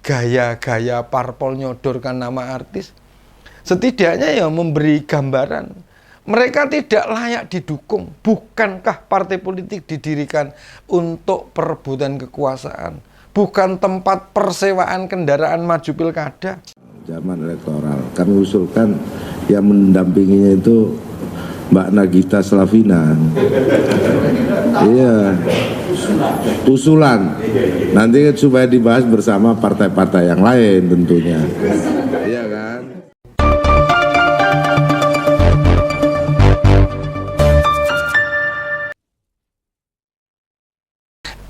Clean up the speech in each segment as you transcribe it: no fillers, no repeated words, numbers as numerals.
gaya-gaya parpol nyodorkan nama artis, setidaknya ya memberi gambaran mereka tidak layak didukung. Bukankah partai politik didirikan untuk perebutan kekuasaan, bukan tempat persewaan kendaraan maju pilkada? Zaman elektoral kami usulkan yang mendampinginya itu Mbak Nagita Slavina. Iya, usulan nanti supaya dibahas bersama partai-partai yang lain tentunya. Iya kan?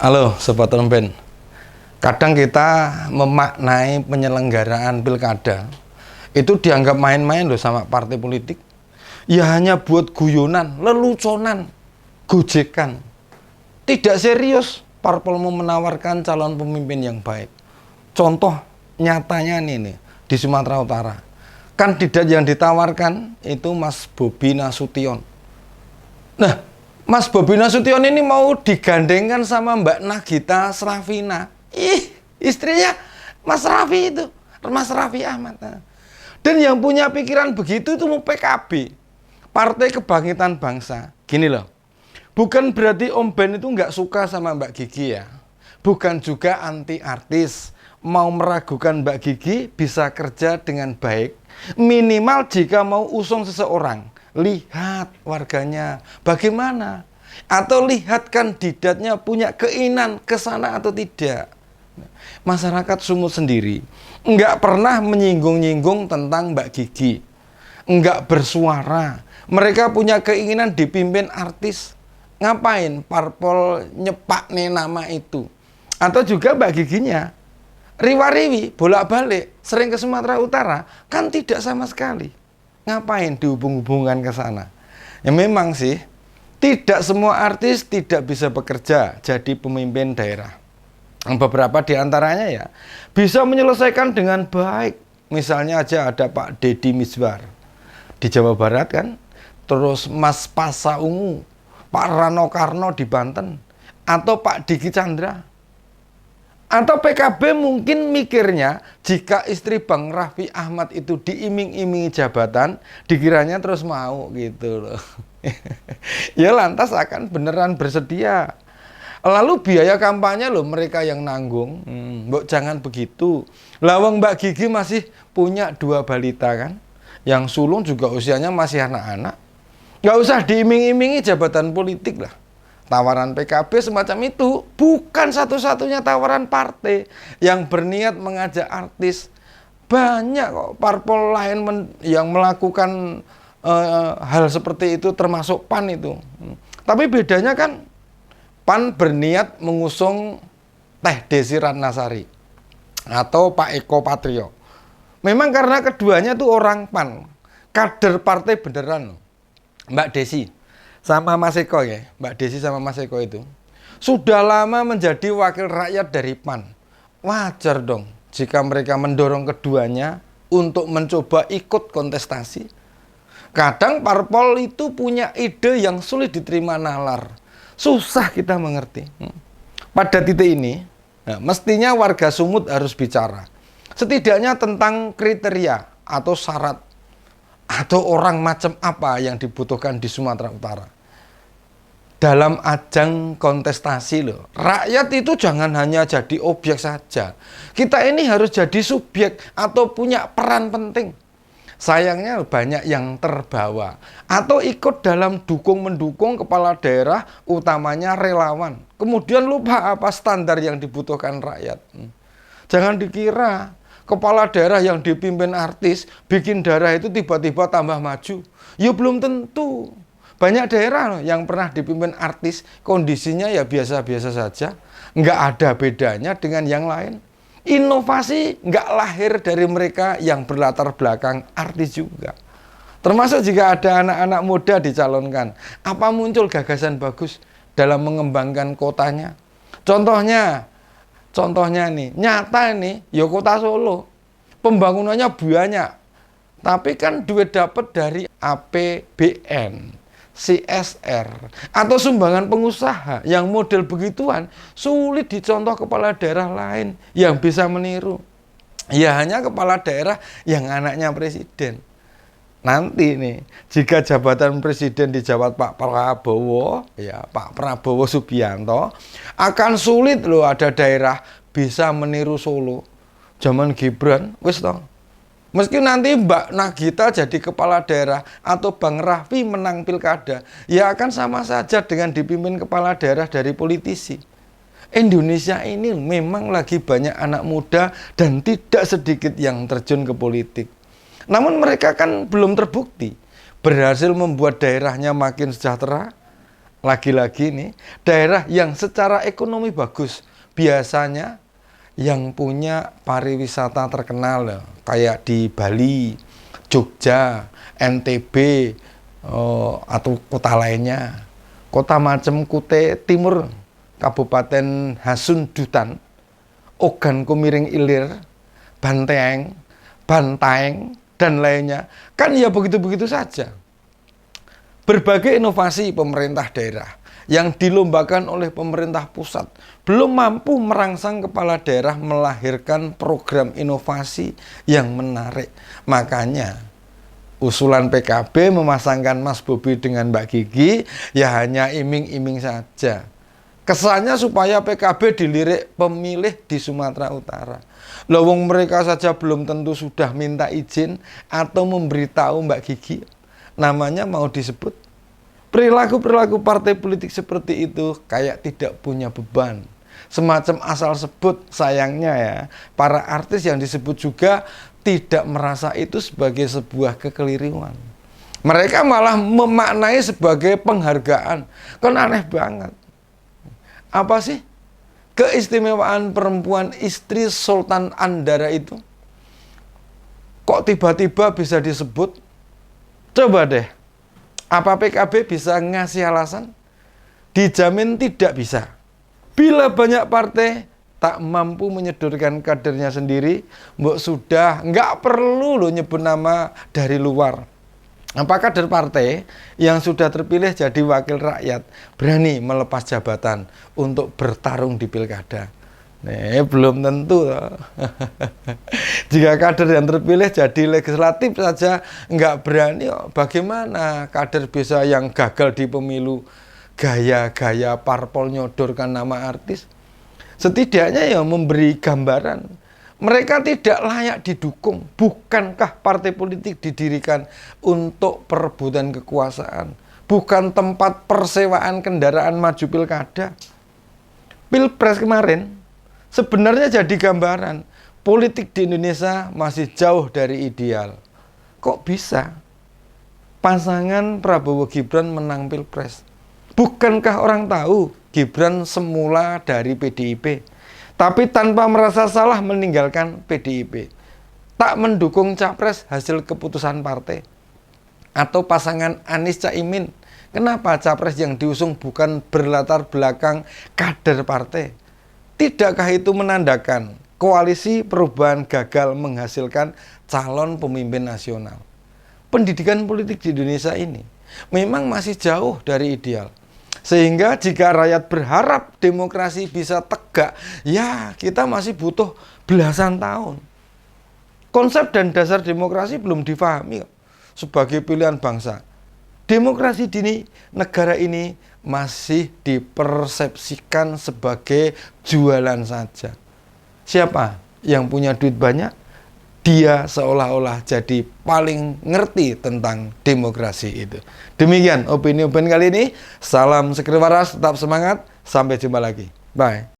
Halo Sobat Remben, kadang kita memaknai penyelenggaraan pilkada itu dianggap main-main loh sama partai politik. Ya hanya buat guyonan, leluconan, gojekan. Tidak serius parpol mau menawarkan calon pemimpin yang baik. Contoh nyatanya nih di Sumatera Utara. Kandidat yang ditawarkan itu Mas Bobi Nasution. Nah, Mas Bobi Nasution ini mau digandengkan sama Mbak Nagita Slavina. Istrinya Mas Raffi itu, Mas Raffi Ahmad. Dan yang punya pikiran begitu itu mau PKB, Partai Kebangkitan Bangsa. Gini loh, bukan berarti Om Ben itu nggak suka sama Mbak Gigi ya. Bukan juga anti artis. Mau meragukan Mbak Gigi bisa kerja dengan baik. Minimal jika mau usung seseorang, lihat warganya bagaimana, atau lihat kandidatnya punya keinginan ke sana atau tidak. Masyarakat Sumut sendiri nggak pernah menyinggung-nyinggung tentang Mbak Gigi, nggak bersuara. Mereka punya keinginan dipimpin artis. Ngapain parpol nyepak nih nama itu? Atau juga Mbak Giginya riwa-riwi bolak-balik sering ke Sumatera Utara, kan tidak sama sekali. Ngapain dihubung-hubungkan ke sana? Ya memang sih, tidak semua artis tidak bisa bekerja jadi pemimpin daerah. Beberapa di antaranya ya bisa menyelesaikan dengan baik. Misalnya aja ada Pak Deddy Mizwar di Jawa Barat kan, terus Mas Pasha Ungu, Pak Rano Karno di Banten, atau Pak Diki Chandra. Atau PKB mungkin mikirnya jika istri Bang Raffi Ahmad itu diiming-imingi jabatan, dikiranya terus mau gitu loh. Ya lantas akan beneran bersedia. Lalu biaya kampanye loh mereka yang nanggung. Mbok jangan begitu. Lawang Mbak Gigi masih punya 2 balita kan, yang sulung juga usianya masih anak-anak. Nggak usah diiming-imingi jabatan politik lah. Tawaran PKB semacam itu bukan satu-satunya tawaran partai yang berniat mengajak artis. Banyak kok parpol lain yang melakukan hal seperti itu, termasuk PAN itu. Tapi bedanya kan PAN berniat mengusung Teh Desi Ratnasari atau Pak Eko Patrio. Memang karena keduanya tuh orang PAN, kader partai beneran. Mbak Desi sama Mas Eko ya, Mbak Desi sama Mas Eko itu sudah lama menjadi wakil rakyat dari PAN. Wajar dong jika mereka mendorong keduanya untuk mencoba ikut kontestasi. Kadang parpol itu punya ide yang sulit diterima nalar. Susah kita mengerti. Pada titik ini, mestinya warga Sumut harus bicara. Setidaknya tentang kriteria atau syarat atau orang macam apa yang dibutuhkan di Sumatera Utara. Dalam ajang kontestasi loh, rakyat itu jangan hanya jadi objek saja. Kita ini harus jadi subjek atau punya peran penting. Sayangnya banyak yang terbawa atau ikut dalam dukung-mendukung kepala daerah, utamanya relawan. Kemudian lupa apa standar yang dibutuhkan rakyat. Jangan dikira kepala daerah yang dipimpin artis bikin daerah itu tiba-tiba tambah maju. Ya belum tentu. Banyak daerah yang pernah dipimpin artis kondisinya ya biasa-biasa saja. Nggak ada bedanya dengan yang lain. Inovasi nggak lahir dari mereka yang berlatar belakang artis juga. Termasuk jika ada anak-anak muda dicalonkan, apa muncul gagasan bagus dalam mengembangkan kotanya? Contohnya nih, nyata nih, ya kota Solo. Pembangunannya banyak, tapi kan duit dapat dari APBN, CSR, atau sumbangan pengusaha yang model begituan sulit dicontoh kepala daerah lain yang bisa meniru. Ya hanya kepala daerah yang anaknya presiden. Nanti nih, jika jabatan presiden dijabat Pak Prabowo, ya Pak Prabowo Subianto, akan sulit loh ada daerah bisa meniru Solo. Zaman Gibran, wis toh. Meski nanti Mbak Nagita jadi kepala daerah atau Bang Raffi menang pilkada, ya akan sama saja dengan dipimpin kepala daerah dari politisi. Indonesia ini memang lagi banyak anak muda dan tidak sedikit yang terjun ke politik. Namun mereka kan belum terbukti berhasil membuat daerahnya makin sejahtera. Lagi-lagi nih, daerah yang secara ekonomi bagus biasanya yang punya pariwisata terkenal kayak di Bali, Jogja, NTB, atau kota lainnya. Kota macam Kute Timur, Kabupaten Hasundutan, Ogan Kumiring Ilir, Bantaeng, dan lainnya. Kan ya begitu-begitu saja. Berbagai inovasi pemerintah daerah yang dilombakan oleh pemerintah pusat belum mampu merangsang kepala daerah melahirkan program inovasi yang menarik. Makanya usulan PKB memasangkan Mas Bobi dengan Mbak Gigi ya hanya iming-iming saja. Kesannya supaya PKB dilirik pemilih di Sumatera Utara. Lawang mereka saja belum tentu sudah minta izin atau memberitahu Mbak Gigi namanya mau disebut. Perilaku-perilaku partai politik seperti itu kayak tidak punya beban. Semacam asal sebut, sayangnya ya, para artis yang disebut juga tidak merasa itu sebagai sebuah kekeliruan. Mereka malah memaknai sebagai penghargaan. Kan aneh banget. Apa sih keistimewaan perempuan istri Sultan Andara itu? Kok tiba-tiba bisa disebut? Coba deh, apa PKB bisa ngasih alasan? Dijamin tidak bisa. Bila banyak partai tak mampu menyodorkan kadernya sendiri, mbok sudah nggak perlu lo nyebut nama dari luar. Apa kader partai yang sudah terpilih jadi wakil rakyat berani melepas jabatan untuk bertarung di pilkada? Nih, belum tentu. Jika kader yang terpilih jadi legislatif saja nggak berani, bagaimana kader bisa yang gagal di pemilu gaya-gaya parpol nyodorkan nama artis? Setidaknya ya memberi gambaran mereka tidak layak didukung. Bukankah partai politik didirikan untuk perebutan kekuasaan? Bukan tempat persewaan kendaraan maju pilkada. Pilpres kemarin sebenarnya jadi gambaran politik di Indonesia masih jauh dari ideal. Kok bisa pasangan Prabowo Gibran menang Pilpres? Bukankah orang tahu Gibran semula dari PDIP, tapi tanpa merasa salah meninggalkan PDIP, tak mendukung capres hasil keputusan partai? Atau pasangan Anies Caimin, kenapa capres yang diusung bukan berlatar belakang kader partai? Tidakkah itu menandakan koalisi perubahan gagal menghasilkan calon pemimpin nasional? Pendidikan politik di Indonesia ini memang masih jauh dari ideal. Sehingga jika rakyat berharap demokrasi bisa tegak, ya kita masih butuh belasan tahun. Konsep dan dasar demokrasi belum difahami sebagai pilihan bangsa. Demokrasi di negara ini masih dipersepsikan sebagai jualan saja. Siapa yang punya duit banyak, dia seolah-olah jadi paling ngerti tentang demokrasi itu. Demikian opini kali ini. Salam sekali waras, tetap semangat. Sampai jumpa lagi. Bye.